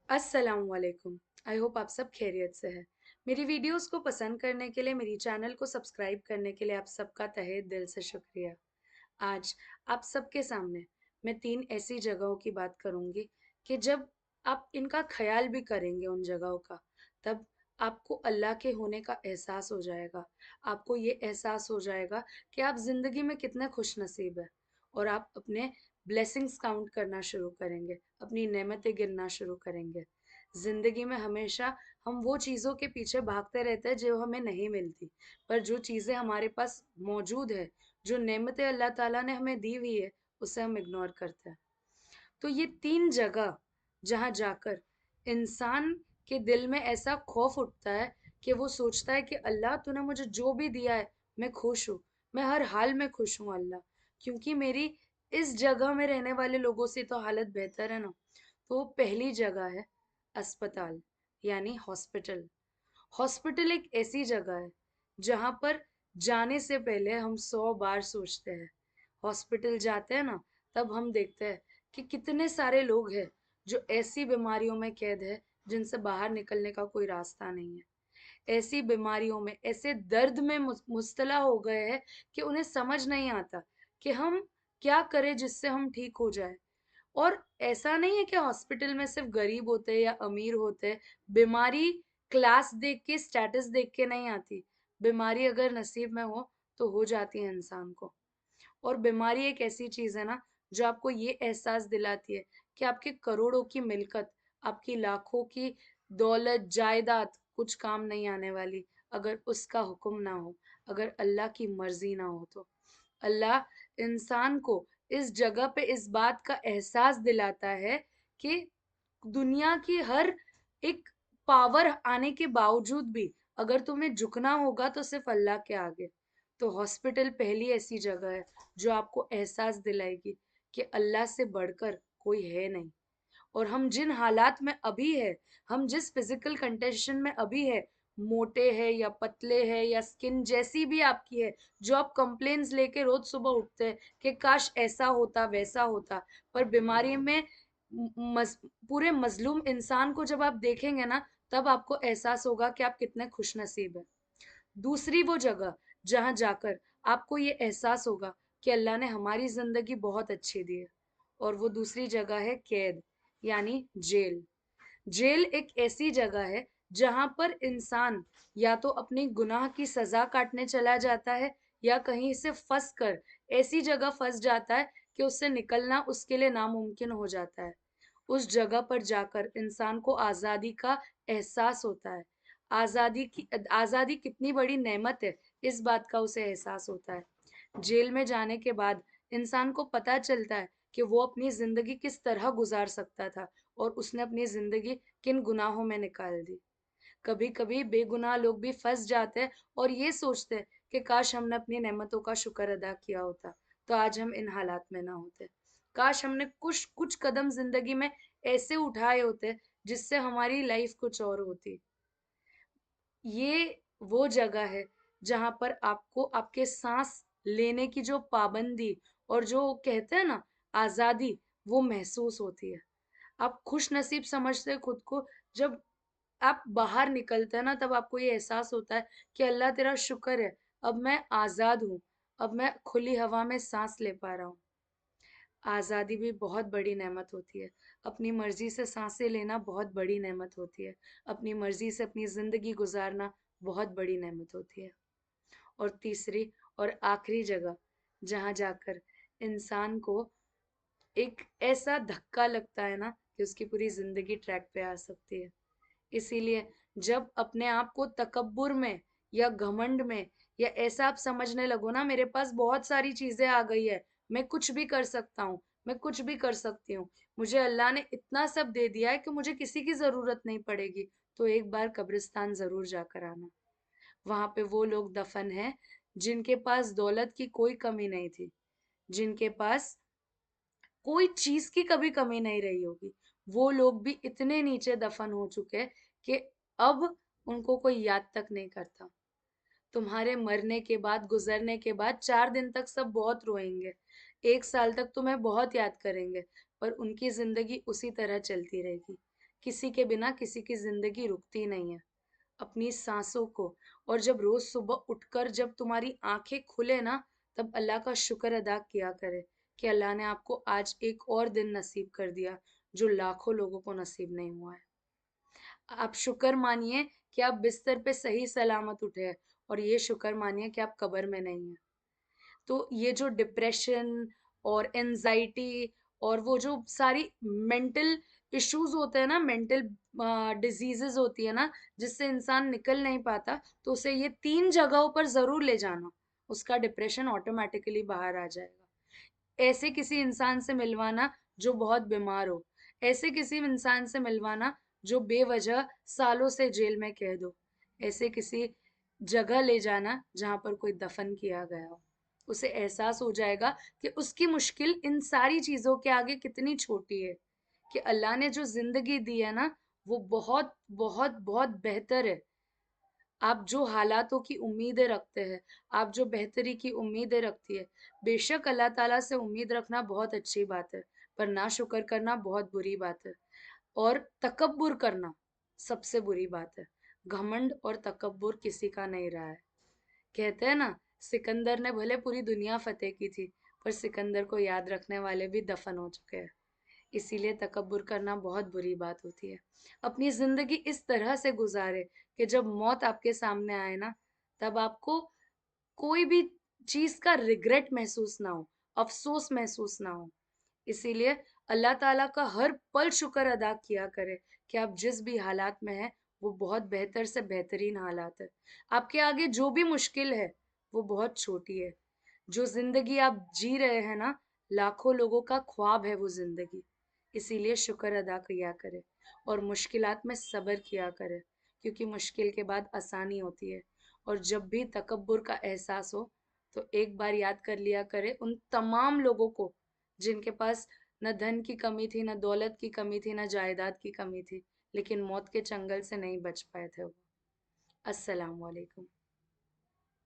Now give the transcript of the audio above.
अस्सलाम वालेकुम। I hope आप सब खैरियत से हैं। मेरी वीडियोस को पसंद करने के लिए, मेरी चैनल को सब्सक्राइब करने के लिए आप सबका तहे दिल से शुक्रिया। आज आप सबके सामने मैं 3 ऐसी जगहों की बात करूंगी कि जब आप इनका ख्याल भी करेंगे उन जगहों का, तब आपको अल्लाह के होने का एहसास हो जाएगा। आपको ये एहसास हो जाएगा कि आप ज़िंदगी में कितने खुश नसीब हैं और आप अपने ब्लेसिंग्स काउंट करना शुरू करेंगे, अपनी नेमतें गिनना शुरू करेंगे। ज़िंदगी में हमेशा हम वो चीज़ों के पीछे भागते रहते हैं जो हमें नहीं मिलती, पर जो चीज़ें हमारे पास मौजूद है, जो नेमतें अल्लाह ताला ने हमें दी हुई है, उसे हम इग्नोर करते हैं। तो ये 3 जगह जहाँ जाकर इंसान के दिल में ऐसा खौफ उठता है कि वो सोचता है कि अल्लाह तूने मुझे जो भी दिया है मैं खुश हूँ, मैं हर हाल में खुश हूँ अल्लाह, क्योंकि मेरी इस जगह में रहने वाले लोगों से तो हालत बेहतर है ना। तो पहली जगह है अस्पताल, यानी हॉस्पिटल। हॉस्पिटल एक ऐसी जगह है जहां पर जाने से पहले हम 100 बार सोचते हैं। हॉस्पिटल जाते हैं ना, तब हम देखते हैं कि कितने सारे लोग हैं जो ऐसी बीमारियों में कैद है जिनसे बाहर निकलने का कोई रास्ता नहीं है। ऐसी बीमारियों में, ऐसे दर्द में मुब्तला हो गए हैं कि उन्हें समझ नहीं आता कि हम क्या करें जिससे हम ठीक हो जाए। और ऐसा नहीं है कि हॉस्पिटल में सिर्फ गरीब होते हैं या अमीर होते हैं। बीमारी क्लास देख के, स्टेटस देख के नहीं आती। बीमारी अगर नसीब में हो तो जाती है इंसान को। और बीमारी एक ऐसी चीज है ना, जो आपको ये एहसास दिलाती है कि आपके करोड़ों की मिल्कत, आपकी लाखों की दौलत जायदाद कुछ काम नहीं आने वाली अगर उसका हुक्म ना हो, अगर अल्लाह की मर्जी ना हो। तो अल्लाह इंसान को इस जगह पे इस बात का एहसास दिलाता है कि दुनिया की हर एक पावर आने के बावजूद भी अगर तुम्हें झुकना होगा तो सिर्फ अल्लाह के आगे। तो हॉस्पिटल पहली ऐसी जगह है जो आपको एहसास दिलाएगी कि अल्लाह से बढ़कर कोई है नहीं। और हम जिन हालात में अभी है, हम जिस फिजिकल कंडीशन में अभी है, मोटे है या पतले है या स्किन जैसी भी आपकी है, जो आप कंप्लेन्स लेके रोज सुबह उठते हैं कि काश ऐसा होता वैसा होता, पर बीमारी में मज, पूरे मजलूम इंसान को जब आप देखेंगे ना, तब आपको एहसास होगा कि आप कितने खुश नसीब हैं। दूसरी वो जगह जहां जाकर आपको ये एहसास होगा कि अल्लाह ने हमारी जिंदगी बहुत अच्छी दी है, और वो दूसरी जगह है कैद, यानी जेल। जेल एक ऐसी जगह है जहां पर इंसान या तो अपनी गुनाह की सजा काटने चला जाता है, या कहीं से फंस कर ऐसी जगह फंस जाता है कि उससे निकलना उसके लिए नामुमकिन हो जाता है। उस जगह पर जाकर इंसान को आजादी का एहसास होता है। आजादी कितनी बड़ी नेमत है, इस बात का उसे एहसास होता है। जेल में जाने के बाद इंसान को पता चलता है कि वो अपनी जिंदगी किस तरह गुजार सकता था, और उसने अपनी जिंदगी किन गुनाहों में निकाल दी। कभी कभी बेगुनाह लोग भी फंस जाते हैं और ये सोचते हैं कि काश हमने अपनी नेमतों का शुक्र अदा किया होता तो आज हम इन हालात में ना होते। काश हमने कुछ कुछ कदम जिंदगी में ऐसे उठाए होते जिससे हमारी लाइफ कुछ और होती। ये वो जगह है जहां पर आपको आपके सांस लेने की जो पाबंदी और जो कहते हैं ना आजादी, वो महसूस होती है। आप खुश नसीब समझते हैं खुद को। जब आप बाहर निकलते हैं ना, तब आपको ये एहसास होता है कि अल्लाह तेरा शुक्र है, अब मैं आजाद हूँ, अब मैं खुली हवा में सांस ले पा रहा हूँ। आज़ादी भी बहुत बड़ी नेमत होती है। अपनी मर्जी से सांसें लेना बहुत बड़ी नेमत होती है। अपनी मर्जी से अपनी जिंदगी गुजारना बहुत बड़ी नेमत होती है। और तीसरी और आखिरी जगह जहाँ जाकर इंसान को एक ऐसा धक्का लगता है ना कि उसकी पूरी जिंदगी ट्रैक पे आ सकती है। इसीलिए जब अपने आप को तकब्बुर में या घमंड में, या ऐसा आप समझने लगो ना मेरे पास बहुत सारी चीजें आ गई है, मैं कुछ भी कर सकता हूँ, मैं कुछ भी कर सकती हूँ, मुझे अल्लाह ने इतना सब दे दिया है कि मुझे किसी की जरूरत नहीं पड़ेगी, तो एक बार कब्रिस्तान जरूर जाकर आना। वहां पे वो लोग दफन हैं जिनके पास दौलत की कोई कमी नहीं थी, जिनके पास कोई चीज की कभी कमी नहीं रही होगी। वो लोग भी इतने नीचे दफन हो चुके हैं कि अब उनको कोई याद तक नहीं करता। तुम्हारे मरने के बाद, गुजरने के बाद 4 दिन तक सब बहुत रोएंगे, 1 साल तक तुम्हें बहुत याद करेंगे, पर उनकी जिंदगी उसी तरह चलती रहेगी। किसी के बिना किसी की जिंदगी रुकती नहीं है। अपनी सांसों को, और जब रोज सुबह उठकर जब तुम्हारी आंखें खुले ना, तब अल्लाह का शुक्र अदा किया करे कि अल्लाह ने आपको आज एक और दिन नसीब कर दिया जो लाखों लोगों को नसीब नहीं हुआ है। आप शुक्र मानिए कि आप बिस्तर पे सही सलामत उठे हैं, और ये शुक्र मानिए कि आप कब्र में नहीं है। तो ये जो डिप्रेशन और एनजाइटी और वो जो सारी मेंटल इश्यूज होते हैं ना, मेंटल डिजीजेस होती है ना, जिससे इंसान निकल नहीं पाता, तो उसे ये 3 जगहों पर जरूर ले जाना, उसका डिप्रेशन ऑटोमेटिकली बाहर आ जाएगा। ऐसे किसी इंसान से मिलवाना जो बहुत बीमार हो, ऐसे किसी इंसान से मिलवाना जो बेवजह सालों से जेल में कैद हो, ऐसे किसी जगह ले जाना जहां पर कोई दफन किया गया हो। उसे एहसास हो जाएगा कि उसकी मुश्किल इन सारी चीजों के आगे कितनी छोटी है, कि अल्लाह ने जो जिंदगी दी है ना, वो बहुत बहुत बहुत बेहतर है। आप जो हालातों की उम्मीदें रखते हैं, आप जो बेहतरी की उम्मीदें रखती है, बेशक अल्लाह ताला से उम्मीद रखना बहुत अच्छी बात है, पर ना शुक्र करना बहुत बुरी बात है। और तकब्बुर करना सबसे बुरी बात है। घमंड और तकब्बुर किसी का नहीं रहा है। कहते हैं ना, सिकंदर ने भले पूरी दुनिया फतेह की थी, पर सिकंदर को याद रखने वाले भी दफन हो चुके हैं। इसीलिए तकब्बुर करना बहुत बुरी बात होती है। अपनी जिंदगी इस तरह से गुजारे कि जब मौत आपके सामने आए ना, तब आपको कोई भी चीज का रिग्रेट महसूस ना हो, अफसोस महसूस ना हो। इसीलिए अल्लाह ताला का हर पल शुक्र अदा किया करे कि आप जिस भी हालात में हैं, वो बहुत बेहतर से बेहतरीन हालात है। आपके आगे जो भी मुश्किल है, वो बहुत छोटी है। जो जिंदगी आप जी रहे हैं ना, लाखों लोगों का ख्वाब है वो जिंदगी। इसीलिए शुक्र अदा किया करे और मुश्किलात में सब्र किया करे, क्योंकि मुश्किल के बाद आसानी होती है। और जब भी तकब्बुर का एहसास हो, तो एक बार याद कर लिया करे उन तमाम लोगों को जिनके पास न धन की कमी थी, न दौलत की कमी थी, न जायदाद की कमी थी, लेकिन मौत के चंगल से नहीं बच पाए थे वो। अस्सलाम वालेकुम।